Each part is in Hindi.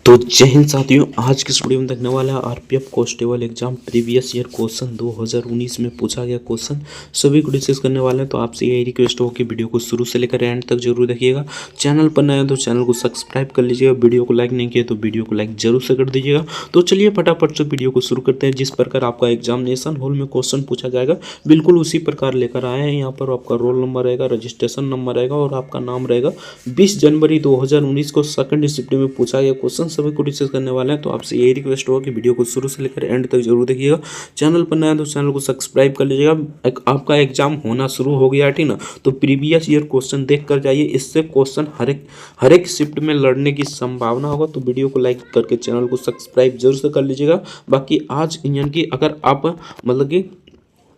तो जय हिंद साथियों, आज की इस वीडियो में देखने वाला है RPF constable exam previous year question 2019 में पूछा गया क्वेश्चन सभी को डिस्कस करने वाले हैं। तो आपसे यही रिक्वेस्ट हो कि वीडियो को शुरू से लेकर एंड तक जरूर देखिएगा। चैनल पर नए हैं तो चैनल को सब्सक्राइब कर लीजिएगा। वीडियो को लाइक नहीं किया तो वीडियो को लाइक जरूर से कर दीजिएगा। तो चलिए फटाफट से वीडियो को शुरू करते हैं। जिस प्रकार आपका एग्जामिनेशन हॉल में क्वेश्चन पूछा जाएगा बिल्कुल उसी प्रकार लेकर आए हैं। यहाँ पर आपका रोल नंबर रहेगा, रजिस्ट्रेशन नंबर रहेगा और आपका नाम रहेगा। 20 जनवरी 2019 को सेकंड शिफ्ट में पूछा गया क्वेश्चन सभी को डिस्कस करने वाले हैं। तो आपसे यही रिक्वेस्ट होगा कि वीडियो को शुरू से लेकर एंड तक जरूर देखिएगा। चैनल पर नया तो चैनल को सब्सक्राइब कर लीजिएगा। आपका एग्जाम होना शुरू हो गया है, ठीक ना। तो प्रीवियस ईयर क्वेश्चन देख कर जाइए, इससे क्वेश्चन हर एक शिफ्ट में लड़ने की संभावना होगा। तो वीडियो को लाइक करके चैनल को सब्सक्राइब जरूर से कर लीजिएगा। बाकी आज यानी कि अगर आप मतलब कि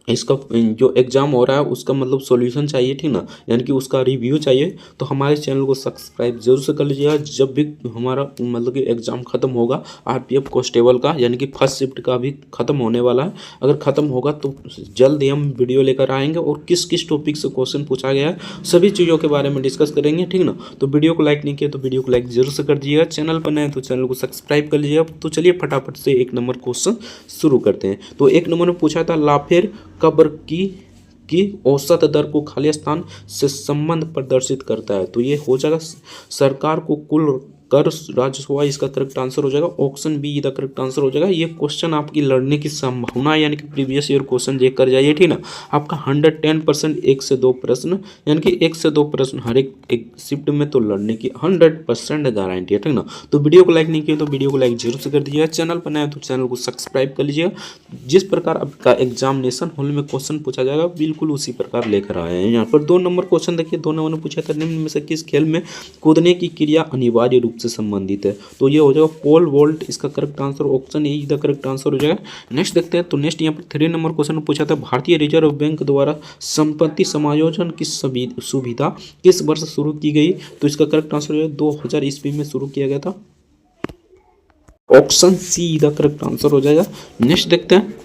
इसका जो एग्ज़ाम हो रहा है उसका मतलब सॉल्यूशन चाहिए, ठीक ना, यानी कि उसका रिव्यू चाहिए, तो हमारे चैनल को सब्सक्राइब जरूर से कर लीजिएगा। जब भी हमारा मतलब कि एग्ज़ाम ख़त्म होगा आरपीएफ कांस्टेबल का, यानी कि फर्स्ट शिफ्ट का भी ख़त्म होने वाला है, अगर ख़त्म होगा तो जल्द ही हम वीडियो लेकर आएंगे और किस किस टॉपिक से क्वेश्चन पूछा गया है सभी चीज़ों के बारे में डिस्कस करेंगे, ठीक ना। तो वीडियो को लाइक नहीं किया तो वीडियो को लाइक जरूर से कर दीजिएगा। चैनल पर नए तो चैनल को सब्सक्राइब कर लीजिएगा। तो चलिए फटाफट से एक नंबर क्वेश्चन शुरू करते हैं। तो एक नंबर में पूछा था लाफेर कब्र की औसत दर को खाली स्थान से संबंध प्रदर्शित करता है। तो ये हो जाएगा सरकार को कुल कर राजस्व, इसका करेक्ट आंसर हो जाएगा option be the correct answer हो जाएगा। ये क्वेश्चन आपकी लड़ने की संभावना है, यानी कि प्रीवियस ईयर क्वेश्चन देख कर जाइए, ठीक ना। आपका 110% 1 से 2 प्रश्न, यानी कि 1 से 2 प्रश्न हर एक शिफ्ट में तो लड़ने की 100% गारंटी है, ठीक ना। तो वीडियो को लाइक नहीं किया तो वीडियो को लाइक जरूर से कर दीजिएगा। चैनल पर नया तो चैनल को सब्सक्राइब कर लीजिएगा। जिस प्रकार आपका एग्जामिनेशन हॉल में क्वेश्चन पूछा जाएगा बिल्कुल उसी प्रकार लेकर आए हैं। यहाँ पर 2 नंबर क्वेश्चन देखिए। 2 नंबर में पूछा था निम्न में से किस खेल में कूदने की क्रिया अनिवार्य रूप से संबंधित है। तो ये हो जाएगा पोल वॉल्ट, इसका correct answer option A the correct answer हो जाएगा। नेक्स्ट देखते हैं। तो नेक्स्ट यहाँ पर 3 नंबर क्वेश्चन में पूछा था भारतीय रिजर्व बैंक द्वारा संपत्ति समायोजन की सुविधा किस वर्ष शुरू की गई। तो इसका करेक्ट आंसर हो जाएगा 2000 ईस्वी में शुरू किया गया था। Option see the correct answer हो जाएगा। नेक्स्ट देखते हैं।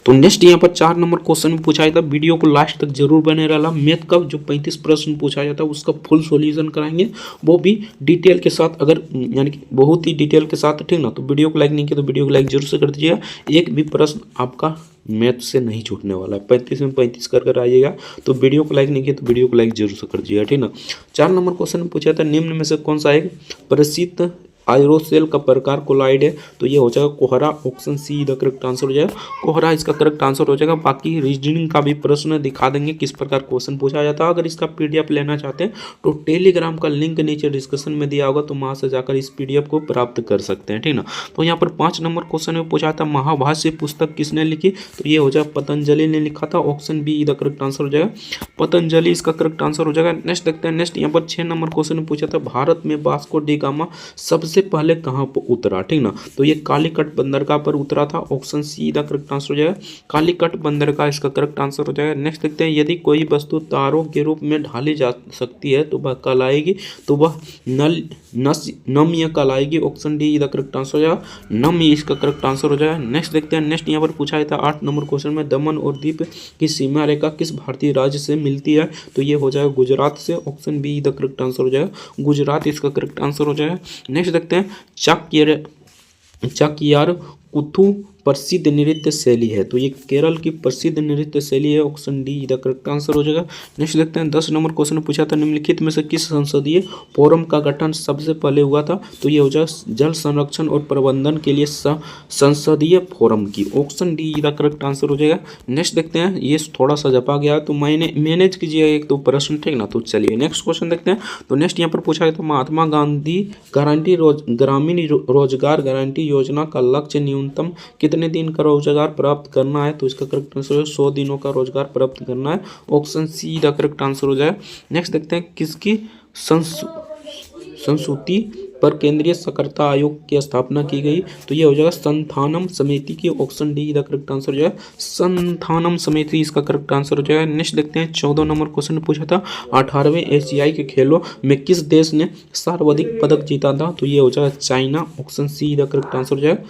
तो नेक्स्ट यहाँ पर 4 नंबर क्वेश्चन में पूछा जाता है, वीडियो को लास्ट तक जरूर बने रहना। मैथ का जो 35 प्रश्न पूछा जाता है उसका फुल सॉल्यूशन कराएंगे, वो भी डिटेल के साथ, अगर यानी कि बहुत ही डिटेल के साथ, ठीक ना। तो वीडियो को लाइक नहीं किया तो वीडियो को लाइक जरूर से कर दीजिएगा। एक भी प्रश्न आपका मैथ से नहीं छूटने वाला है। 35 में 35 कर आइएगा। तो वीडियो को लाइक नहीं किया तो वीडियो को लाइक जरूर से कर दीजिएगा, ठीक ना। 4 नंबर क्वेश्चन में पूछा था निम्न में से कौन सा एक प्रसिद्ध एरोसेल का प्रकार कोलाइड है। तो ये हो जाएगा कोहरा, option see the correct answer हो जाएगा। कोहरा इसका करेक्ट आंसर हो जाएगा। बाकी रीजनिंग का भी प्रश्न दिखा देंगे किस प्रकार क्वेश्चन पूछा जाता है। अगर इसका पीडीएफ लेना चाहते हैं तो टेलीग्राम का लिंक नीचे डिस्क्रिप्शन में दिया होगा, तो वहाँ से जाकर इस पीडीएफ को प्राप्त कर सकते हैं, ठीक ना। तो यहाँ पर 5 नंबर क्वेश्चन में पूछा था महाभाष्य पुस्तक किसने लिखी। तो ये हो जाएगा पतंजलि ने लिखा था, option be the correct answer हो जाएगा। पतंजलि इसका करेक्ट आंसर हो जाएगा। नेक्स्ट देखते हैं। नेक्स्ट यहाँ पर 6 नंबर क्वेश्चन में पूछा था भारत में वास्को डी गामा सबसे पहले कहाँ पर उतरा, ठीक ना। तो ये कालीकट बंदरगाह पर उतरा था, option see the correct answer हो जाएगा। कालीकट बंदरगाह इसका करेक्ट आंसर हो जाएगा। नेक्स्ट देखते हैं। यदि कोई वस्तु तारों के रूप में ढाली जा सकती है तो वह कहलाएगी, तो वह नम्य कहलाएगी, option D the correct answer हो जाएगा। नम्य इसका करेक्ट आंसर हो जाएगा। नेक्स्ट देखते हैं। नेक्स्ट यहाँ पर पूछा था 8 नंबर क्वेश्चन में दमन और दीप की सीमा रेखा किस भारतीय राज्य से मिलती है। तो ये हो जाएगा गुजरात से, option be the correct answer हो जाएगा। गुजरात इसका करेक्ट आंसर हो जाएगा। नेक्स्ट देखते हैं। चाक्यार कुथु प्रसिद्ध नृत्य शैली है। तो ये केरल की प्रसिद्ध नृत्य शैली है, option D the correct answer हो जाएगा। नेक्स्ट देखते हैं। 10 नंबर क्वेश्चन पूछा था निम्नलिखित में से किस संसदीय फोरम का गठन सबसे पहले हुआ था। तो ये हो जाएगा जल संरक्षण और प्रबंधन के लिए संसदीय फोरम की, option D the correct answer हो जाएगा। नेक्स्ट देखते हैं। ये थोड़ा सा जपा गया तो मैनेज कीजिए 1-2 प्रश्न, ठीक ना। तो चलिए नेक्स्ट क्वेश्चन देखते हैं। तो नेक्स्ट यहाँ पर पूछा गया था महात्मा गांधी ग्रामीण रोजगार गारंटी योजना का लक्ष्य न्यूनतम कितने दिन का रोजगार प्राप्त करना है। तो इसका करेक्ट आंसर है 100 दिनों का रोजगार प्राप्त करना है, option see the correct answer हो जाए। नेक्स्ट देखते हैं। किसकी संस्तुति पर केंद्रीय साक्षरता आयोग की स्थापना की गई। तो ये हो जाएगा संथानम समिति की, option D the correct answer हो जाएगा। संथानम समिति इसका करेक्ट आंसर हो जाएगा। नेक्स्ट देखते हैं। 14 नंबर क्वेश्चन पूछा था 18वें एशियाई के खेलों में किस देश ने सर्वाधिक पदक जीता था। तो ये हो जाएगा China, option see the correct answer हो जाएगा।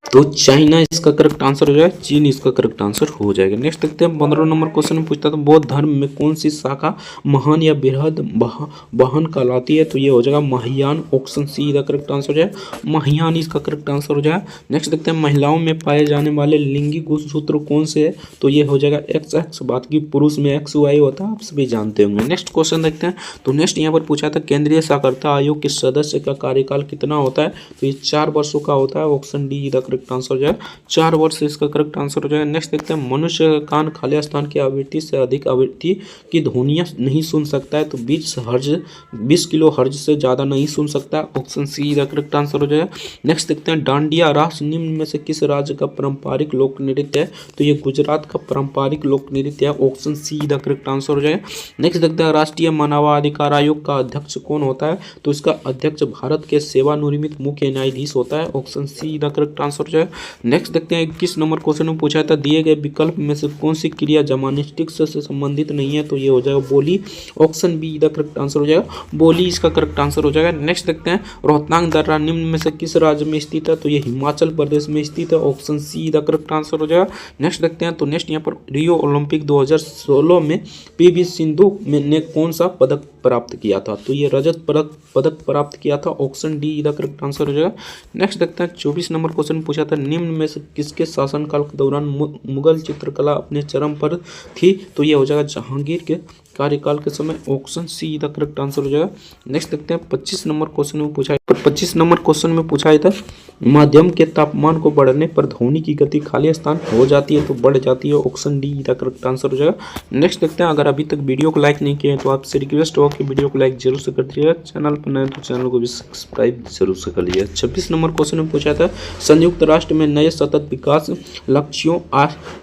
तो चाइना इसका करेक्ट आंसर हो जाएगा, चीन इसका करेक्ट आंसर हो जाएगा। नेक्स्ट देखते हैं 15 नंबर क्वेश्चन में पूछता था बौद्ध धर्म में कौन सी शाखा महान या बृहद वाहन कहलाती है, तो ये हो जाएगा महायान, ऑप्शन सी इसका करेक्ट आंसर हो जाएगा, महायान इसका करेक्ट आंसर हो जाएगा। नेक्स्ट देखते हैं महिलाओं में पाए जाने वाले लिंगी गुणसूत्र कौन से है, तो ये हो जाएगा एक्स एक्स, बाकी पुरुष में एक्स वाई होता है, आप सभी जानते होंगे। नेक्स्ट क्वेश्चन देखते हैं, तो नेक्स्ट यहाँ पर पूछा था केंद्रीय साक्षरता आयोग के सदस्य का कार्यकाल कितना होता है, तो ये 4 वर्षों का होता है, ऑप्शन डी इसका करेक्ट आंसर हो जाएगा, 4 वर्ष इसका करेक्ट आंसर हो जाएगा। नेक्स्ट देखते हैं मनुष्य का कान खाली स्थान की आवृत्ति से अधिक आवृत्ति की ध्वनियां नहीं सुन सकता है, तो 20 किलो हर्ज से ज़्यादा नहीं सुन सकता है, ऑप्शन सी इसका करेक्ट आंसर हो जाएगा। नेक्स्ट देखते हैं डांडिया रास निम्न में से किस राज्य का पारंपरिक लोक नृत्य है, तो ये गुजरात का पारंपरिक लोक नृत्य है, ऑप्शन सी इसका करेक्ट आंसर हो जाएगा। नेक्स्ट देखते हैं राष्ट्रीय मानवाधिकार आयोग का अध्यक्ष कौन होता है, तो इसका अध्यक्ष भारत के सेवानिवृत्त मुख्य न्यायाधीश होता है, ऑप्शन सी इसका करेक्ट आंसर हो जाएगा। नेक्स्ट देखते हैं 21 नंबर क्वेश्चन में पूछा था दिए गए विकल्प में से कौन सी क्रिया जर्मनिस्टिक्स से संबंधित नहीं है, तो ये हो जाएगा बोली, ऑप्शन बी इसका करेक्ट आंसर हो जाएगा, बोली इसका करेक्ट आंसर हो जाएगा। नेक्स्ट देखते हैं रोहतांग दर्रा निम्न में से किस राज्य में स्थित है, तो ये हिमाचल प्रदेश में स्थित है, ऑप्शन सी इसका करेक्ट आंसर हो जाएगा। नेक्स्ट देखते हैं, तो नेक्स्ट यहाँ पर रियो ओलंपिक 2016 में पीवी सिंधु ने कौन सा पदक प्राप्त किया था, तो ये रजत पदक प्राप्त किया था, ऑप्शन डी इसका करेक्ट आंसर हो जाएगा। नेक्स्ट देखते हैं 24 नंबर क्वेश्चन पूछा था निम्न में से किसके शासनकाल के दौरान मुगल चित्रकला अपने चरम पर थी, तो ये हो जाएगा जहांगीर के कार्यकाल के समय, option see the correct answer हो जाएगा। नेक्स्ट देखते हैं 25 नंबर क्वेश्चन में पूछा है, तो 25 नंबर क्वेश्चन में पूछा है था माध्यम के तापमान को बढ़ने पर ध्वनि की गति खाली स्थान हो जाती है तो बढ़ जाती है, option D the correct answer हो जाएगा। नेक्स्ट देखते हैं अगर अभी तक वीडियो को लाइक नहीं किया है तो आपसे रिक्वेस्ट हो कि वीडियो को लाइक जरूर से कर दीजिएगा, चैनल पर नए तो चैनल को भी सब्सक्राइब जरूर से कर लीजिए। 26 नंबर क्वेश्चन में पूछा था संयुक्त राष्ट्र में नए सतत विकास लक्ष्यों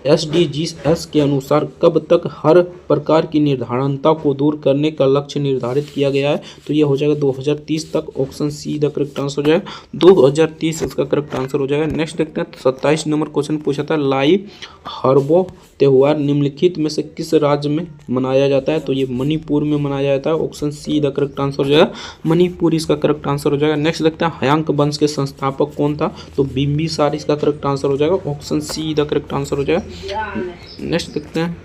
SDGs के अनुसार कब तक हर प्रकार की निर्धारणता को दूर करने का लक्ष्य निर्धारित किया गया है, तो ये हो जाएगा 2030 तक, option see the correct answer हो जाएगा, 2030 इसका करेक्ट आंसर हो जाएगा। नेक्स्ट देखते हैं 27 नंबर क्वेश्चन पूछा था लाई हर्बो त्यौहार निम्नलिखित में से किस राज्य में मनाया जाता है, तो ये मणिपुर में मनाया जाता है, option see the correct answer हो जाएगा, मणिपुर इसका करेक्ट आंसर हो जाएगा। नेक्स्ट देखते हैं हयांक वंश के संस्थापक कौन था, तो बिम्बिसार इसका करेक्ट आंसर हो जाएगा, option see the correct answer हो जाएगा। नेक्स्ट देखते हैं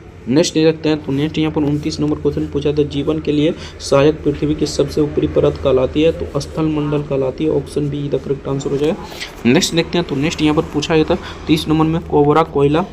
तो नेक्स्ट यहाँ पर 29 नंबर क्वेश्चन पूछा था जीवन के लिए सहायक पृथ्वी की सबसे ऊपरी परत कहलाती है, तो स्थल मंडल कहलाती है, option be the correct answer हो जाएगा। नेक्स्ट देखते हैं तो नेक्स्ट यहाँ पर पूछा गया था 30 नंबर में कोबरा कोयला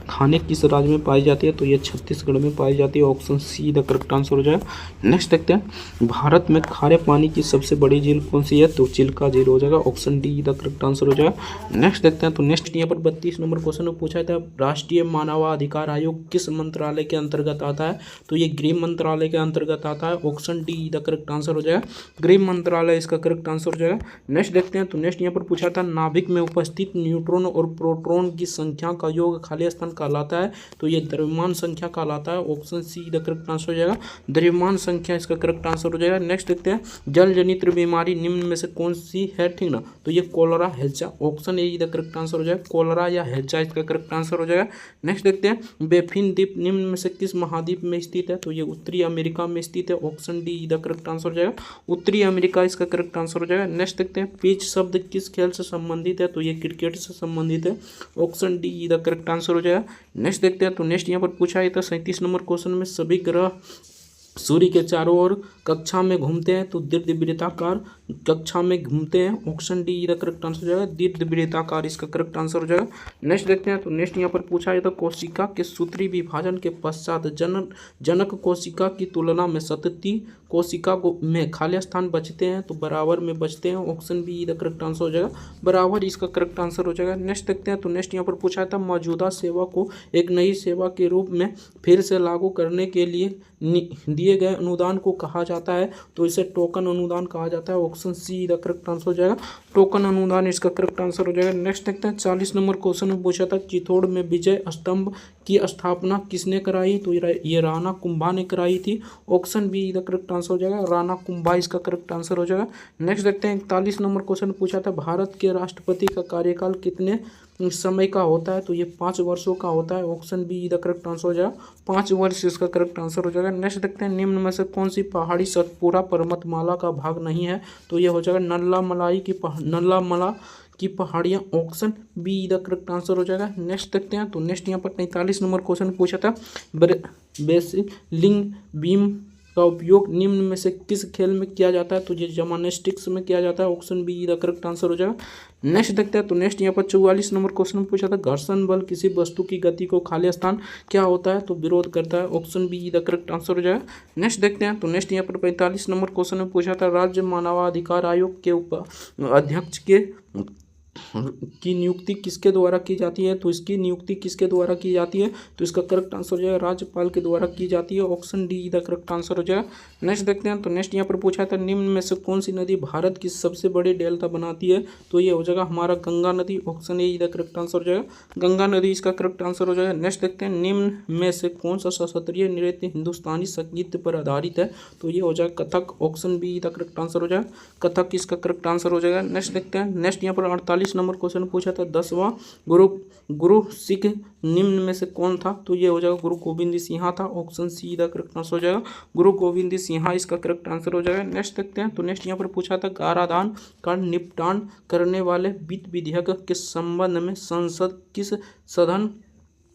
खाने किस राज्य में पाई जाती है, तो ये छत्तीसगढ़ में पाई जाती है, option see the correct answer हो जाएगा। नेक्स्ट देखते हैं भारत में खारे पानी की सबसे बड़ी झील कौन सी है, तो चिल्का झील हो जाएगा, option D the correct answer हो जाएगा। नेक्स्ट देखते हैं तो नेक्स्ट यहाँ पर 32 नंबर क्वेश्चन में पूछा था राष्ट्रीय मानवाधिकार आयोग किस मंत्रालय के अंतर्गत आता है, तो ये गृह मंत्रालय के अंतर्गत आता है, option D the correct answer हो जाएगा, गृह मंत्रालय इसका करेक्ट आंसर हो जाएगा। नेक्स्ट देखते हैं तो नेक्स्ट यहाँ पर पूछा था नाभिक में उपस्थित न्यूट्रॉन और प्रोटॉन की संख्या का योग खाली स्थान कहलाता है, तो ये द्रव्यमान संख्या कहलाता है, option see the correct answer हो जाएगा, द्रव्यमान संख्या इसका करेक्ट आंसर हो जाएगा। नेक्स्ट देखते हैं जल जनित बीमारी निम्न में से कौन सी है, ठीक ना, तो ये कोलरा हैजा, option A the correct answer हो जाएगा, कोलरा या हैजा इसका करेक्ट आंसर हो जाएगा। नेक्स्ट देखते हैं बेफिन द्वीप निम्न में से किस महाद्वीप में स्थित है, तो ये उत्तरी अमेरिका में स्थित है, option D the correct answer हो जाएगा, उत्तरी अमेरिका इसका करेक्ट आंसर हो जाएगा। नेक्स्ट देखते हैं पिच शब्द किस खेल से संबंधित है, तो ये क्रिकेट से संबंधित है, option D the correct answer हो जाएगा। नेक्स्ट देखते हैं तो नेक्स्ट यहाँ पर पूछा है था 37 नंबर क्वेश्चन में सभी ग्रह सूर्य के चारों ओर कक्षा में घूमते हैं तो दीर्घवृत्ताकार कक्षा में घूमते हैं, option D the correct answer हो जाएगा, दीर्घवृत्ताकार इसका करेक्ट आंसर हो जाएगा। नेक्स्ट देखते हैं तो नेक्स्ट यहाँ पर पूछा है तो कोशिका के सूत्री विभाजन के पश्चात जनक कोशिका की तुलना में सतती कोशिका को में खाली स्थान बचते हैं तो बराबर में बचते हैं, option be the correct answer हो जाएगा, बराबर इसका करेक्ट आंसर हो जाएगा। नेक्स्ट देखते हैं तो नेक्स्ट यहाँ पर पूछा था मौजूदा सेवा को एक नई सेवा के रूप में फिर से लागू करने के लिए दिए गए अनुदान को कहा जाता है, तो इसे टोकन अनुदान कहा जाता है, option see the correct answer हो जाएगा, टोकन अनुदान इसका करेक्ट आंसर हो जाएगा। नेक्स्ट देखते हैं 40 नंबर क्वेश्चन में पूछा था चित्तौड़ में विजय स्तंभ की स्थापना किसने कराई, तो ये राणा कुंभा ने कराई थी, option be the correct answer answer हो जाएगा राणा कुंभा इसका करेक्ट आंसर हो जाएगा। नेक्स्ट देखते हैं 41 नंबर क्वेश्चन पूछा था भारत के राष्ट्रपति का कार्यकाल कितने समय का होता है, तो ये 5 वर्षों का होता है। Option be the correct answer हो जाएगा 5 वर्ष इसका करेक्ट आंसर हो जाएगा। नेक्स्ट देखते हैं निम्न में से कौन सी पहाड़ी सतपुरा पर्वतमाला का भाग नहीं है, तो ये हो जाएगा नल्ला मला की पहाड़ियाँ। Option be the correct answer हो जाएगा। नेक्स्ट देखते हैं तो नेक्स्ट यहाँ पर 45 नंबर क्वेश्चन पूछा था बेसिक लिंग बीम का उपयोग निम्न में से किस खेल में किया जाता है, तो ये जिम्नास्टिक्स में किया जाता है। Option be the correct answer हो जाएगा। नेक्स्ट देखते हैं तो नेक्स्ट यहाँ पर 44 नंबर क्वेश्चन पूछा था घर्षण बल किसी वस्तु की गति को खाली स्थान क्या होता है, तो विरोध करता है। Option be the correct answer हो जाएगा। नेक्स्ट देखते हैं तो नेक्स्ट यहाँ पर 45 नंबर क्वेश्चन में पूछा था राज्य मानवाधिकार आयोग के अध्यक्ष की नियुक्ति किसके द्वारा की जाती है, तो इसकी नियुक्ति किसके द्वारा की जाती है, तो इसका करेक्ट आंसर हो जाएगा राज्यपाल के द्वारा की जाती है। Option D the correct answer हो जाएगा। नेक्स्ट देखते हैं तो नेक्स्ट यहाँ पर पूछा था निम्न में से कौन सी नदी भारत की सबसे बड़ी डेल्टा बनाती है, तो ये हो जाएगा हमारा गंगा नदी। Option A the correct answer हो जाएगा गंगा नदी इसका करेक्ट आंसर हो जाएगा। नेक्स्ट देखते हैं निम्न में से कौन सा शास्त्रीय नृत्य हिंदुस्तानी संगीत पर आधारित है, तो ये हो जाएगा Kathak. Option be the correct answer हो जाएगा कथक इसका करेक्ट आंसर हो जाएगा। नेक्स्ट देखते हैं नेक्स्ट यहाँ पर 48 नंबर क्वेश्चन पूछा था 10वां गुरु सिख निम्न में से कौन था, तो ये हो जाएगा गुरु गोविंद सिंह था। Option see the correct answer हो जाएगा गुरु गोविंद सिंह इसका करेक्ट आंसर हो जाएगा। नेक्स्ट देखते हैं तो नेक्स्ट यहाँ पर पूछा था कराधान का निपटान करने वाले वित्त विधेयक के संबंध में संसद किस सदन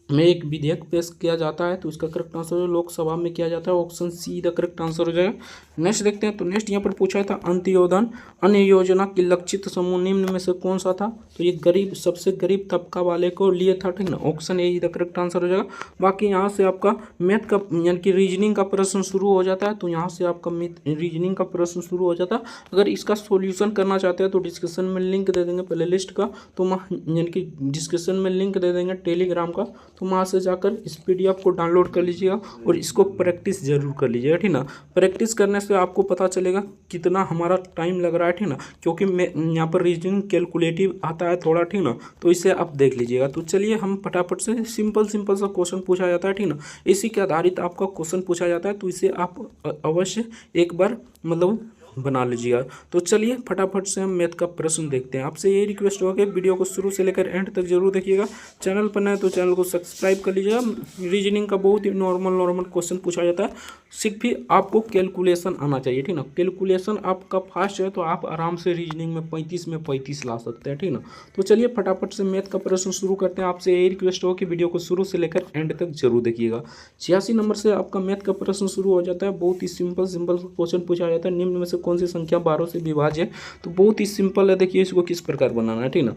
में एक विधेयक पेश किया जाता है, तो इसका करेक्ट आंसर है लोकसभा में किया जाता है। Option see the correct answer हो जाएगा। नेक्स्ट देखते हैं तो नेक्स्ट यहाँ पर पूछा था अंत्योदय अन्य योजना की लक्षित समूह निम्न में से कौन सा था, तो ये गरीब सबसे गरीब तबका वाले को लिए था, ठीक ना। Option A the correct answer हो जाएगा। बाकी यहाँ से आपका मैथ का यानी कि रीजनिंग का प्रश्न शुरू हो जाता है, तो यहाँ से आपका रीजनिंग का प्रश्न शुरू हो जाता है। अगर इसका सोल्यूशन करना चाहते हैं तो डिस्क्रिप्शन में लिंक दे देंगे प्ले लिस्ट का, तो यानी कि डिस्क्रिप्शन में लिंक दे देंगे टेलीग्राम का, तो वहाँ से जाकर इस पीडीएफ को डाउनलोड कर लीजिएगा और इसको प्रैक्टिस जरूर कर लीजिएगा, ठीक ना। प्रैक्टिस करने से आपको पता चलेगा कितना हमारा टाइम लग रहा है, ठीक ना, क्योंकि मैं यहाँ पर रीजनिंग कैलकुलेटिव आता है थोड़ा, ठीक ना, तो इसे आप देख लीजिएगा। तो चलिए हम फटाफट से सिंपल सा क्वेश्चन पूछा जाता है, ठीक ना, इसी के आधारित आपका क्वेश्चन पूछा जाता है, तो इसे आप अवश्य एक बार मतलब बना लीजिएगा। तो चलिए फटाफट से हम मैथ का प्रश्न देखते हैं। आपसे यही रिक्वेस्ट होगा कि वीडियो को शुरू से लेकर एंड तक जरूर देखिएगा। चैनल पर नए तो चैनल को सब्सक्राइब कर लीजिएगा। रीजनिंग का बहुत ही नॉर्मल क्वेश्चन पूछा जाता है, सिर्फ ही आपको कैलकुलेशन आना चाहिए, ठीक ना। कैलकुलेशन आपका फास्ट है तो आप आराम से रीजनिंग में 35 में 35 ला सकते हैं, ठीक ना। तो चलिए फटाफट से मैथ का प्रश्न शुरू करते हैं। आपसे यही रिक्वेस्ट हो कि वीडियो को शुरू से लेकर एंड तक जरूर देखिएगा। 86 नंबर से आपका मैथ का प्रश्न शुरू हो जाता है। बहुत ही सिंपल क्वेश्चन पूछा जाता है, निम्न में से कौन सी संख्या 12 से विभाज्य है, तो बहुत ही सिंपल है। देखिए इसको किस प्रकार बनाना है, ठीक ना।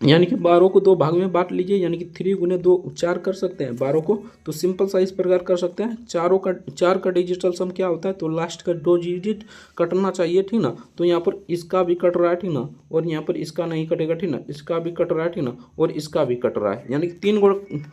यानी कि 12 को 2 भाग में बांट लीजिए, यानी कि 3 गुने 2 4 कर सकते हैं 12 को, तो सिंपल सा इस प्रकार कर सकते हैं। 4 का डिजिटल सम क्या होता है, तो लास्ट का 2 डिजिट कटना चाहिए, ठीक ना। तो यहाँ पर इसका भी कट रहा है, ठीक ना, और यहाँ पर इसका नहीं कटेगा, ठीक ना, इसका भी कट रहा है, ठीक ना, और इसका भी कट रहा है, यानी कि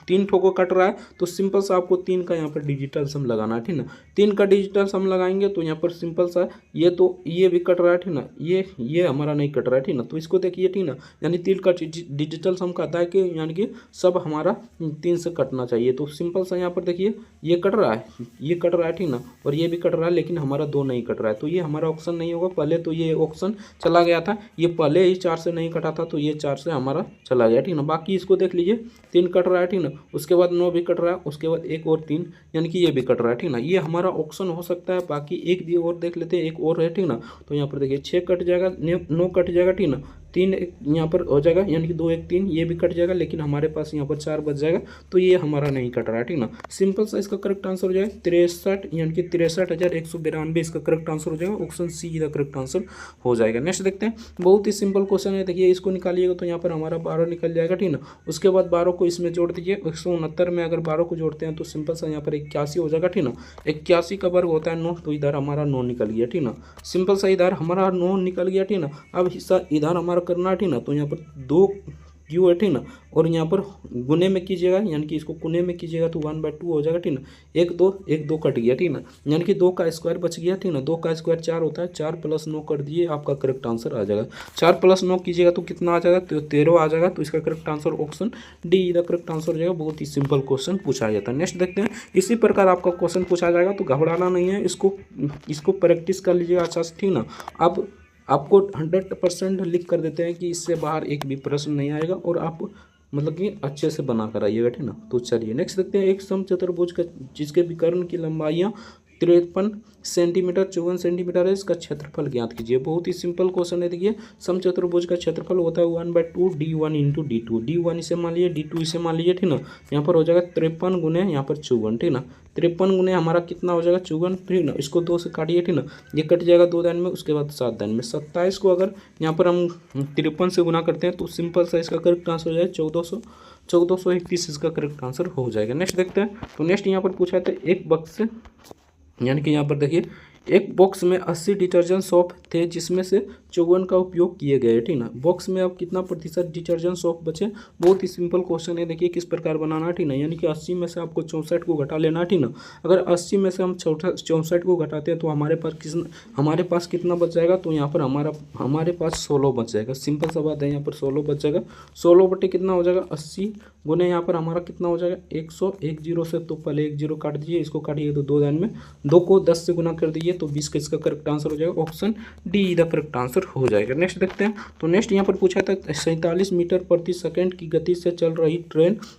3 ठो को कट रहा है, तो सिंपल सा आपको 3 का यहाँ पर डिजिटल सम लगाना है, ठीक ना। 3 का डिजिटल सम लगाएंगे तो यहाँ पर सिंपल सा ये भी कट रहा है, ठीक ना, ये हमारा नहीं कट रहा है, ठीक ना। तो इसको देखिए, ठीक ना, यानी 3 का डिजिटल सम कहता है कि यानी कि सब हमारा 3 से कटना चाहिए। तो सिंपल सा यहाँ पर देखिए ये कट रहा है, ठीक ना, और ये भी कट रहा है, लेकिन हमारा 2 नहीं कट रहा है, तो ये हमारा ऑप्शन नहीं होगा। पहले तो ये ऑप्शन चला गया था, ये पहले ही 4 से नहीं कटा था, तो ये 4 से हमारा चला गया, ठीक ना। बाकी इसको देख लीजिए 3 कट रहा है, ठीक ना, उसके बाद 9 भी कट रहा है, उसके बाद 1 और 3 यानी कि ये भी कट रहा है, ठीक ना। ये हमारा ऑप्शन हो सकता है। बाकी एक भी और देख लेते हैं, एक और है, ठीक ना। तो यहाँ पर देखिए 6 कट जाएगा, 9 कट जाएगा, ठीक ना, 3 यहाँ पर हो जाएगा, यानी कि 2 1 3 ये भी कट जाएगा, लेकिन हमारे पास यहाँ पर 4 बच जाएगा, तो ये हमारा नहीं कट रहा है, ठीक ना। सिंपल सा इसका करेक्ट आंसर हो जाएगा 63, यानी कि 63,192 इसका करेक्ट आंसर हो जाएगा। ऑप्शन सी का करेक्ट आंसर हो जाएगा। नेक्स्ट देखते हैं, बहुत ही सिंपल क्वेश्चन है। देखिए इसको निकालिएगा तो यहाँ पर हमारा 12 निकल जाएगा, ठीक ना। उसके बाद 12 को इसमें जोड़ दीजिए, 169 में अगर 12 को जोड़ते हैं तो सिंपल सा यहाँ पर 81 हो जाएगा, ठीक ना। 81 का वर्ग होता है 9, तो इधर हमारा 9 निकल गया, ठीक ना। सिंपल सा इधर हमारा 9 निकल गया, ठीक ना। अब हिस्सा इधर हमारा करना है, ठीक ना। तो यहाँ पर 2 क्यू है, ठीक ना। और यहाँ पर गुने में कीजिएगा, यानी कि इसको गुने में कीजिएगा तो 1/2 हो जाएगा, ठीक ना। एक दो कट गया, ठीक ना, यानी कि 2 का स्क्वायर बच गया, ठीक ना। 2 का स्क्वायर 4 होता है, 4 + 9 कर दिए, आपका करेक्ट आंसर आ जाएगा। 4 + 9 कीजिएगा तो कितना आ जाएगा, तो 13 आ जाएगा। तो इसका correct answer option D the correct answer हो जाएगा। बहुत ही सिंपल क्वेश्चन पूछा जाता है। नेक्स्ट देखते हैं, इसी प्रकार आपका क्वेश्चन पूछा जाएगा, तो घबराना नहीं है, इसको प्रैक्टिस कर लीजिएगा अच्छा से, ठीक ना। अब आपको 100% लिख कर देते हैं कि इससे बाहर एक भी प्रश्न नहीं आएगा, और आप मतलब कि अच्छे से बना कर आइएगा, ठीक ना। तो चलिए नेक्स्ट देखते हैं, एक समचतुर्भुज का जिसके विकर्ण की लंबाइयाँ 53 सेंटीमीटर 54 सेंटीमीटर है, इसका क्षेत्रफल ज्ञात कीजिए। बहुत ही सिंपल क्वेश्चन है। देखिए, समचतुर्भुज का क्षेत्रफल होता है 1/2 d1 × d2। d1 इसे मान लीजिए, d2 इसे मान लीजिए, ठीक ना। यहाँ पर हो जाएगा 53 गुने यहाँ पर 54, ठीक ना। 53 गुने हमारा कितना हो जाएगा, 54, ठीक ना। इसको 2 से काटिए, ठीक ना, ये कट जाएगा 2 दान में, उसके बाद 7 दान में। 27 को अगर यहाँ पर हम 53 से गुना करते हैं तो सिंपल सा इसका करेक्ट आंसर हो जाएगा 1431 इसका करेक्ट आंसर हो जाएगा। नेक्स्ट देखते हैं, तो नेक्स्ट यहाँ पर पूछा था एक बक्स, यानी कि यहाँ पर देखिए एक बॉक्स में 80 डिटर्जेंट सोप थे जिसमें से 54 का उपयोग किए गए, ठीक ना। बॉक्स में अब कितना प्रतिशत डिटर्जेंट सोप बचे। बहुत ही सिंपल क्वेश्चन है। देखिए किस प्रकार बनाना है, ठीक ना, यानी कि 80 में से आपको 64 को घटा लेना है, ठीक ना। अगर 80 में से हम 64 को घटाते हैं तो हमारे पास कितना बच जाएगा, तो यहाँ पर हमारे पास 16 बच जाएगा। सिंपल सा बात है, यहाँ पर 16 बच जाएगा। 16 बटे कितना हो जाएगा, 80 गुने यहाँ पर हमारा कितना हो जाएगा 100, 1 0 से, तो पहले 1 0 काट दीजिए, इसको काटिए तो 2 दान में, 2 को 10 से गुना कर दीजिए तो 20 का इसका करेक्ट आंसर हो जाएगा। Option D the correct answer हो जाएगा। नेक्स्ट देखते हैं, तो नेक्स्ट यहाँ पर पूछा था 47 मीटर प्रति सेकंड की गति से चल रही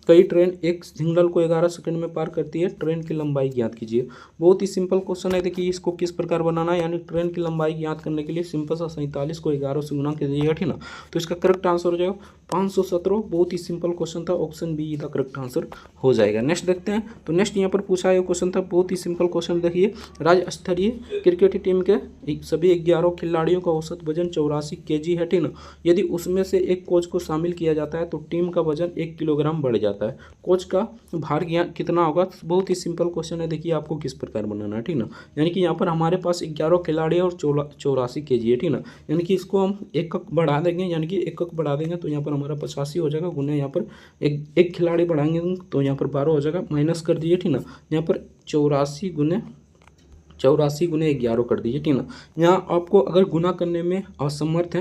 कई ट्रेन एक सिग्नल को 11 सेकंड में पार करती है, ट्रेन की लंबाई ज्ञात कीजिए। बहुत ही सिंपल क्वेश्चन है। देखिए इसको किस प्रकार बनाना है, यानी ट्रेन की लंबाई ज्ञात करने के लिए सिंपल सा 47 को 11 से गुना कर दीजिएगा, ठीक ना। तो इसका करेक्ट आंसर हो जाएगा 517। बहुत ही सिंपल क्वेश्चन था, option be the correct answer हो जाएगा। नेक्स्ट देखते हैं, तो नेक्स्ट यहाँ पर पूछा है क्वेश्चन था, बहुत ही सिंपल क्वेश्चन। देखिए, राज्य स्तरीय क्रिकेट टीम के सभी 11 खिलाड़ियों का औसत वजन 84 kg है, ठीक ना। यदि उसमें से एक कोच को शामिल किया जाता है तो टीम का वजन 1 किलोग्राम बढ़ जाता है। कोच का भार कितना होगा। बहुत ही सिंपल क्वेश्चन है। देखिए आपको किस प्रकार बनाना है, ठीक ना, यानी कि यहाँ पर हमारे पास 11 खिलाड़ी और 84 kg है, ठीक ना। यानी कि इसको हम एक बढ़ा देंगे, यानी कि एक बढ़ा देंगे तो यहाँ पर हमारा 85 हो जाएगा, गुने यहाँ पर एक खिलाड़ी बढ़ाएंगे तो यहाँ पर 12 हो जाएगा, माइनस कर दीजिए, ठीक ना। यहाँ पर 84 गुने 11 कर दीजिए, ठीक ना। यहाँ आपको अगर गुना करने में असमर्थ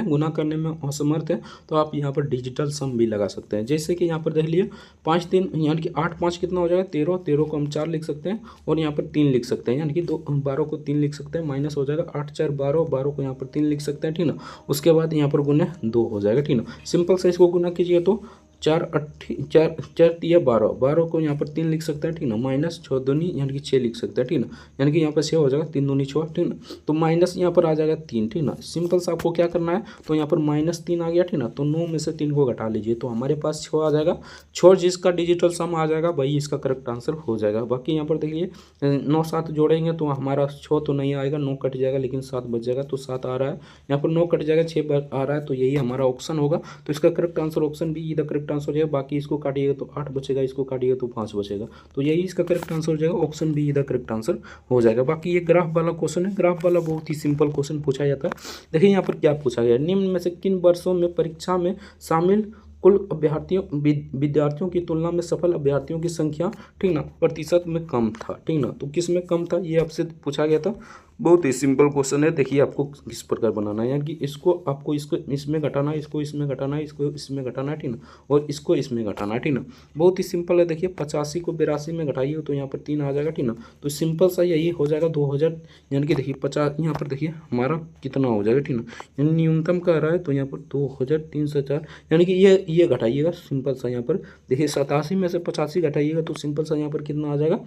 है तो आप यहाँ पर डिजिटल सम भी लगा सकते हैं। जैसे कि यहाँ पर देख लीजिए 5 3 यानी कि 8 5 कितना हो जाएगा 13, 13 को हम 4 लिख सकते हैं और यहाँ पर 3 लिख सकते हैं, यानी कि 12 को 3 लिख सकते हैं, माइनस हो जाएगा 8 4 12, 12 को यहाँ पर 3 लिख सकते हैं, ठीक ना। उसके बाद यहाँ पर गुने 2 हो जाएगा, ठीक ना। सिंपल से इसको गुना कीजिए तो 4 3 12, 12 को यहाँ पर 3 लिख सकते हैं, ठीक ना, माइनस 6 दूनी यानी कि 6 लिख सकते हैं, ठीक ना। यानी कि यहाँ पर 6 हो जाएगा, 3 दूनी 6, ठीक ना। तो माइनस यहाँ पर आ जाएगा 3, ठीक ना। सिंपल से आपको क्या करना है, तो यहाँ पर -3 आ गया, ठीक ना। तो 9 में से 3 को घटा लीजिए तो हमारे पास 6 आ जाएगा। 6 जिसका डिजिटल सम आ जाएगा वही इसका करेक्ट आंसर हो जाएगा। बाकी यहाँ पर देखिए 9 7 जोड़ेंगे तो हमारा 6 तो नहीं आएगा, 9 कट जाएगा, लेकिन 7 बच जाएगा तो 7 आ रहा है। यहाँ पर 9 कट जाएगा, 6 आ रहा है, तो यही हमारा ऑप्शन होगा। तो इसका correct answer option be the correct answer हो जाएगा। बाकी इसको काटिएगा तो 8 बचेगा, इसको काटिएगा तो 5 बचेगा, तो यही इसका करेक्ट आंसर हो जाएगा। Option be the correct answer हो जाएगा। बाकी ये ग्राफ वाला क्वेश्चन है, ग्राफ वाला बहुत ही सिंपल क्वेश्चन पूछा जाता है। देखिए यहाँ पर क्या पूछा गया, निम्न में से किन वर्षों में परीक्षा में शामिल कुल विद्यार्थियों की तुलना में सफल अभ्यर्थियों की संख्या, ठीक ना, प्रतिशत में कम था, ठीक ना। तो किस में कम था ये आपसे पूछा गया था। बहुत ही सिंपल क्वेश्चन है। देखिए आपको किस प्रकार बनाना है, यानी कि इसको इसमें घटाना है, इसको इसमें घटाना है, इसको इसमें घटाना है, ठीक ना, और इसको इसमें घटाना है, ठीक ना। बहुत ही सिंपल है। देखिए 85 को 82 में घटाइए तो यहाँ पर 3 आ जाएगा, ठीक ना। तो सिंपल सा यही हो जाएगा 2000, यानी कि देखिए 50 यहाँ पर देखिए हमारा कितना हो जाएगा, ठीक ना। यानी न्यूनतम का रहा है तो यहाँ पर 2304, यानी कि ये घटाइएगा सिंपल सा। यहाँ पर देखिए 87 में से 85 घटाइएगा तो सिंपल सा यहाँ पर कितना आ जाएगा,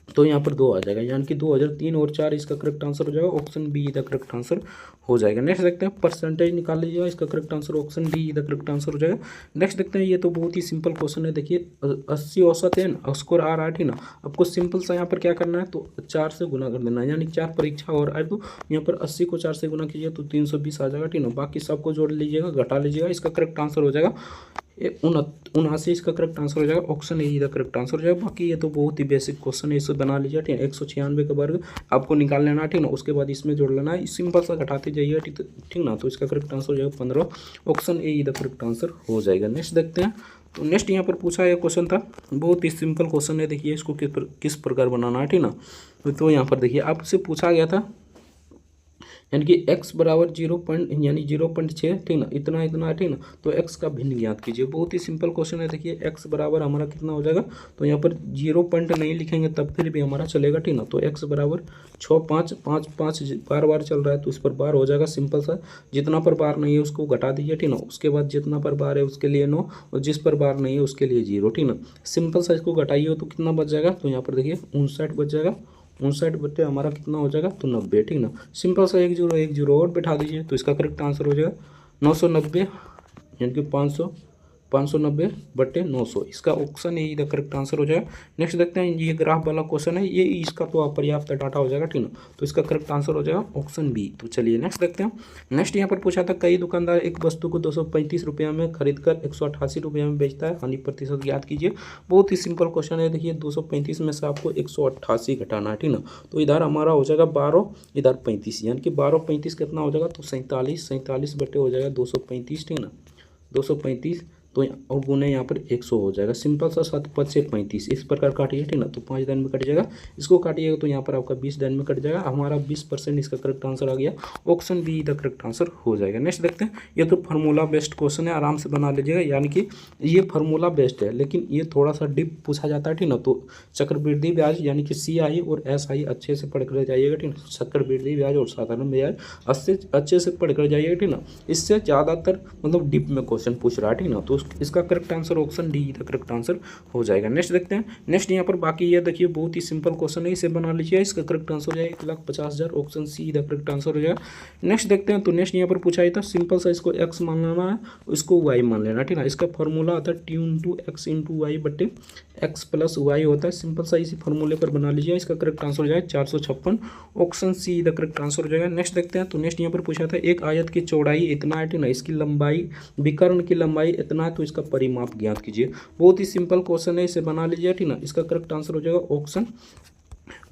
तो यहाँ पर 2 आ जाएगा, यानी कि 2003 और 4 इसका करेक्ट आंसर हो जाएगा। Option be the correct answer हो जाएगा। नेक्स्ट देखते हैं, परसेंटेज निकाल लीजिएगा, इसका correct answer option D the correct answer हो जाएगा। नेक्स्ट देखते हैं, ये तो बहुत ही सिंपल क्वेश्चन है। देखिए 80 औसत है ना, स्कोर आ रहा है, ठीक ना। आपको सिंपल सा यहाँ पर क्या करना है, तो 4 से गुना कर देना है, यानी 4 परीक्षा और आए तो यहाँ पर 80 को 4 से गुना कीजिए तो 320 आ जाएगा, ठीक ना। बाकी सबको जोड़ लीजिएगा, घटा लीजिएगा, इसका करेक्ट आंसर हो जाएगा 79 इसका करेक्ट आंसर हो जाएगा। Option A the correct answer हो जाएगा। बाकी ये तो बहुत ही बेसिक क्वेश्चन है, इसे बना लीजिए, ठीक है। 196 का वर्ग आपको निकाल लेना है, ठीक ना। उसके बाद इसमें जोड़ लेना है, सिंपल सा घटाते जाइए, ठीक ना। तो इसका करेक्ट आंसर हो जाएगा 15। Option A the correct answer हो जाएगा। नेक्स्ट देखते हैं। तो नेक्स्ट यहाँ पर पूछा यह क्वेश्चन था, बहुत ही सिंपल क्वेश्चन है। देखिए इसको किस प्रकार बनाना है, ठीक ना। तो यहाँ पर देखिए आपसे पूछा गया था, यानी कि x बराबर 0.6, ठीक ना, इतना इतना है, ठीक ना। तो x का भिन्न ज्ञात कीजिए। बहुत ही सिंपल क्वेश्चन है। देखिए x बराबर हमारा कितना हो जाएगा, तो यहाँ पर 0 पॉइंट नहीं लिखेंगे तब फिर भी हमारा चलेगा, ठीक ना। तो x बराबर 6 5 5 5 बार बार चल रहा है तो इस पर बार हो जाएगा, सिंपल सा। जितना पर बार नहीं है उसको घटा दीजिए, ठीक ना। उसके बाद जितना पर बार है उसके लिए 9 और जिस पर बार नहीं है उसके लिए 0, ठीक ना। सिंपल सा इसको घटाइए तो कितना बच जाएगा, तो यहाँ पर देखिए 59 बच जाएगा। 59 बटे हमारा कितना हो जाएगा, तो 90, ठीक ना। सिंपल सा 1 0 और बैठा दीजिए तो इसका करेक्ट आंसर हो जाएगा 990, यानी कि 590 बटे 900। इसका option A the correct answer हो जाएगा। नेक्स्ट देखते हैं, ये ग्राफ वाला क्वेश्चन है, ये इसका तो अपर्याप्त डाटा हो जाएगा, ठीक ना। तो इसका करेक्ट आंसर हो जाएगा ऑप्शन बी। तो चलिए नेक्स्ट देखते हैं। नेक्स्ट यहाँ पर पूछा था, कई दुकानदार एक वस्तु को 235 रुपये में खरीदकर 188 रुपये में बेचता है, हानि प्रतिशत ज्ञात कीजिए। बहुत ही सिंपल क्वेश्चन है। देखिए 235 में से आपको 188 घटाना है, ठीक ना। तो इधर हमारा हो जाएगा 12, इधर 35, यानी कि 12 35 कितना हो जाएगा, तो 47 बटे हो जाएगा 235, ठीक ना। 235 तो और गुने यहाँ पर 100 हो जाएगा। सिंपल सा 7 5 से 35, इस प्रकार काटिए, ठीक ना। तो 5 दिन में कट जाएगा, इसको काटिएगा तो यहाँ पर आपका 20 दिन में कट जाएगा। हमारा 20% इसका करेक्ट आंसर आ गया। Option be the correct answer हो जाएगा। नेक्स्ट देखते हैं। ये तो फार्मूला बेस्ड क्वेश्चन है, आराम से बना लीजिएगा, यानी कि ये फार्मूला बेस्ड है लेकिन ये थोड़ा सा डीप पूछा जाता है, ठीक ना। तो चक्रवृद्धि ब्याज यानी कि CI और SI अच्छे से पढ़ कर जाइएगा, ठीक ना। चक्रवृद्धि ब्याज और साधारण ब्याज अच्छे से पढ़ कर जाइएगा, ठीक ना। इससे ज़्यादातर मतलब डीप में क्वेश्चन पूछ रहा है, ठीक ना। तो इसका correct answer option D the correct answer हो जाएगा। नेक्स्ट देखते हैं। नेक्स्ट यहाँ पर बाकी ये देखिए बहुत ही सिंपल क्वेश्चन है, इसे बना लीजिए। इसका करेक्ट आंसर हो जाएगा 1,50,000। Option see the correct answer हो जाएगा। नेक्स्ट देखते हैं। तो नेक्स्ट यहाँ पर पूछा था, सिंपल सा इसको x मान लेना है, इसको y मान लेना, ठीक ना। इसका फॉर्मूला आता है t into x into y बटे x प्लस वाई होता है। सिंपल सा इसी फॉर्मूले पर बना लीजिए। इसका करेक्ट आंसर हो जाएगा 456। Option see the correct answer हो जाएगा। नेक्स्ट देखते हैं। तो नेक्स्ट यहाँ पर पूछा था, एक आयत की चौड़ाई इतना है, ठीक ना। इसकी लंबाई, विकर्ण की लंबाई इतना है, तो इसका परिमाप ज्ञात कीजिए। बहुत ही सिंपल क्वेश्चन है, इसे बना लीजिए, ठीक ना। इसका करेक्ट आंसर हो जाएगा option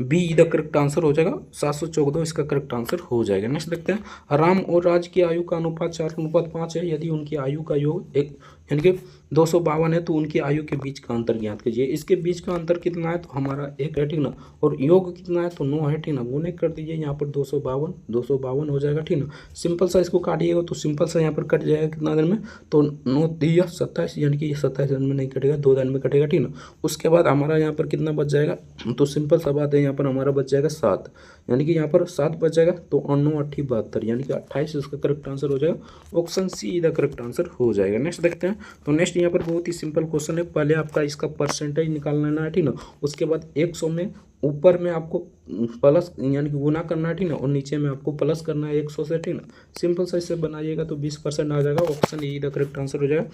be the correct answer हो जाएगा। 714 इसका करेक्ट आंसर हो जाएगा। नेक्स्ट देखते हैं। राम और राज की आयु का अनुपात 4:5 है। यदि उनकी आयु का योग एक यानी कि 252 है तो उनकी आयु के बीच का अंतर ज्ञात कीजिए। इसके बीच का अंतर कितना है, तो हमारा 1 है, ठीक ना। और योग कितना है, तो 9 है, ठीक ना। गुणे कर दीजिए यहाँ पर 252 हो जाएगा, ठीक ना। सिंपल सा इसको काटिएगा तो सिंपल सा यहाँ पर कट जाएगा कितना दिन में, तो 9 दिया 27, यानी कि ये 27 दिन में नहीं कटेगा, 2 दिन में कटेगा, ठीक ना। उसके बाद हमारा यहाँ पर कितना बच जाएगा, तो सिंपल सा बात है, यहाँ पर हमारा बच जाएगा 7, यानी कि यहाँ पर 7 बच जाएगा। तो 9 8 72, यानी कि 28 इसका करेक्ट आंसर हो जाएगा। Option see the correct answer हो जाएगा। नेक्स्ट देखते हैं। तो नेक्स्ट यहाँ पर बहुत ही सिंपल क्वेश्चन है। पहले आपका इसका परसेंटेज निकाल लेना है, ठीक ना। उसके बाद 100 में ऊपर में आपको प्लस यानी कि गुना करना है, ठीक ना। और नीचे में आपको प्लस करना है 100 से, ठीक ना। सिंपल सा इसे बनाइएगा तो 20% आ जाएगा। Option A the correct answer हो जाएगा।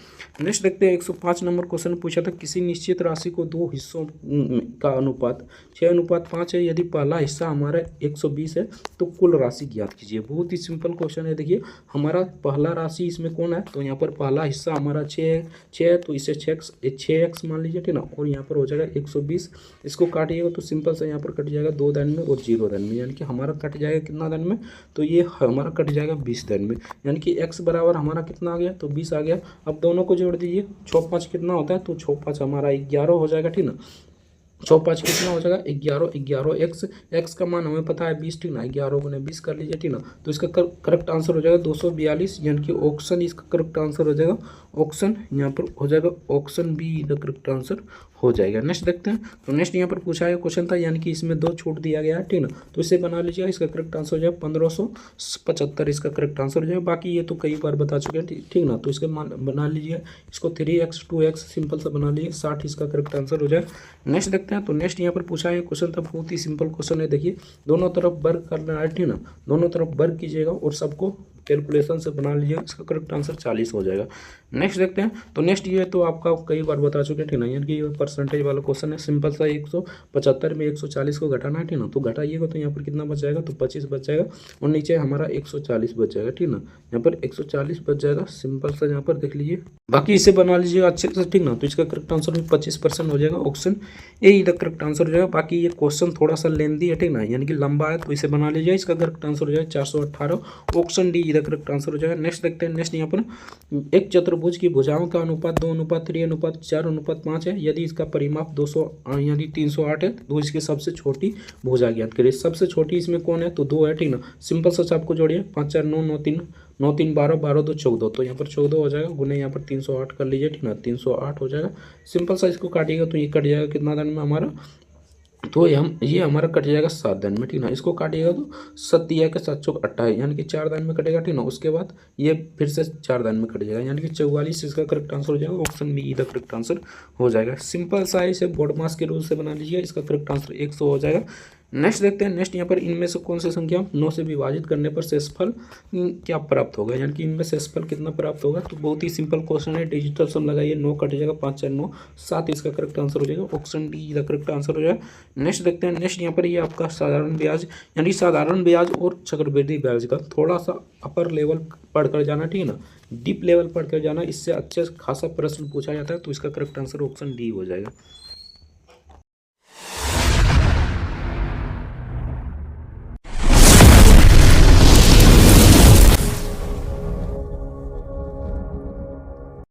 नेक्स्ट देखते हैं। 105 नंबर क्वेश्चन पूछा था, किसी निश्चित राशि को 2 हिस्सों का अनुपात 6:5 है। यदि पहला हिस्सा हमारा 120 है तो कुल राशि ज्ञात कीजिए। बहुत ही सिंपल क्वेश्चन है। देखिए हमारा पहला राशि इसमें कौन है, तो यहाँ पर पहला हिस्सा हमारा 6 है, तो इसे 6x मान लीजिए, ठीक ना। और यहाँ पर हो जाएगा 120, इसको काटिएगा तो सिंपल से यहाँ पर कट जाएगा 2 दिन में और 0 दिन में, यानी कि हमारा कट जाएगा कितना दिन में, तो ये हमारा कट जाएगा 20 दिन में, यानी कि x बराबर हमारा कितना आ गया, तो 20 आ गया। अब दोनों को जोड़ दीजिए, 6 5 कितना होता है, तो 6 5 हमारा 11 हो जाएगा, ठीक ना। 6 5 कितना हो जाएगा 11 x का मान हमें पता है 20, ठीक ना। 11 गुने 20 कर लीजिए, ठीक ना। तो इसका करेक्ट आंसर हो जाएगा 242, यानी कि ऑप्शन इसका करेक्ट आंसर हो जाएगा। ऑप्शन यहाँ पर हो जाएगा option be the correct answer हो जाएगा। नेक्स्ट देखते हैं। तो नेक्स्ट यहाँ पर पूछा गया क्वेश्चन था, यानी कि इसमें 2 छूट दिया गया है, ठीक ना। तो इसे बना लीजिएगा। इसका करेक्ट आंसर हो जाएगा 1575 इसका करेक्ट आंसर हो जाएगा। बाकी ये तो कई बार बता चुके हैं, ठीक ना। तो इसका बना लीजिए, इसको 3x 2x सिंपल सा बना लीजिए, 60 इसका करेक्ट आंसर हो जाएगा। नेक्स्ट देखते हैं। तो नेक्स्ट यहाँ पर पूछा है क्वेश्चन था, बहुत ही सिंपल क्वेश्चन है। देखिए दोनों तरफ वर्ग करना है, ठीक ना। दोनों तरफ वर्ग कीजिएगा और सबको कैलकुलेशन से बना लीजिए, इसका करेक्ट आंसर 40 हो जाएगा। नेक्स्ट देखते हैं। तो नेक्स्ट ये तो आपका कई बार बता चुके हैं, ठीक है, यानी कि ये परसेंटेज वाला क्वेश्चन है। सिंपल सा 175 में 140 को घटाना है, ठीक ना, तो घटाइएगा तो यहाँ पर कितना बच जाएगा, तो 25 बच जाएगा और नीचे हमारा 140 बच जाएगा, ठीक ना, यहाँ पर 140 बच जाएगा। सिंपल सा यहाँ पर देख लीजिए, बाकी इसे बना लीजिएगा अच्छे से, ठीक ना। तो इसका करेक्ट आंसर भी 25% हो जाएगा, option A he the correct answer हो जाएगा। बाकी ये क्वेश्चन थोड़ा सा लेंदी है, ठीक ना, यानी कि लंबा है, तो इसे बना लीजिए, इसका करेक्ट आंसर हो जाएगा 418, option D the correct answer हो जाएगा। नेक्स्ट देखते हैं। नेक्स्ट यहाँ पर एक चतुर्भुज की भुजाओं का अनुपात 2:3:4:5 है। यदि इसका परिमाप 200 यानी 308 है तो इसकी सबसे छोटी भुजा ज्ञात करिए। सबसे छोटी इसमें कौन है, तो 2 है, ठीक ना। सिंपल सा आपको जोड़िए, 5 4 9 9 3 9 3 12 12 2 14, तो यहाँ पर 14 हो जाएगा, गुने यहाँ पर 308 कर लीजिए, ठीक ना, 308 हो जाएगा। सिंपल सा इसको काटिएगा तो ये कट जाएगा कितना दान में हमारा, तो ये हमारा कट जाएगा 7 दान में, ठीक ना। इसको काटिएगा तो 7 के 7 चौक 28 यानी कि 4 दान में कटेगा, ठीक ना। उसके बाद ये फिर से 4 दान में कट जाएगा, यानी कि 44 इसका करेक्ट आंसर हो जाएगा, option be the correct answer हो जाएगा। सिंपल सा इसे बोर्ड मास के रूल से बना लीजिए, इसका करेक्ट आंसर 100 हो जाएगा। नेक्स्ट देखते हैं। नेक्स्ट यहाँ पर इनमें से कौन सी संख्या 9 से विभाजित करने पर शेषफल क्या प्राप्त होगा, यानी कि इनमें शेषफल कितना प्राप्त होगा, तो बहुत ही सिंपल क्वेश्चन है। डिजिटल सम लगाइए, 9 कट जाएगा, 5 4 9 7 इसका करेक्ट आंसर हो जाएगा, option D the correct answer हो जाएगा। नेक्स्ट देखते हैं। नेक्स्ट यहाँ पर ये आपका साधारण ब्याज, यानी साधारण ब्याज और चक्रवृद्धि ब्याज का थोड़ा सा अपर लेवल पढ़कर जाना, ठीक है ना, डीप लेवल पढ़कर जाना, इससे अच्छे खासा प्रश्न पूछा जाता है, तो इसका करेक्ट आंसर ऑप्शन डी हो जाएगा।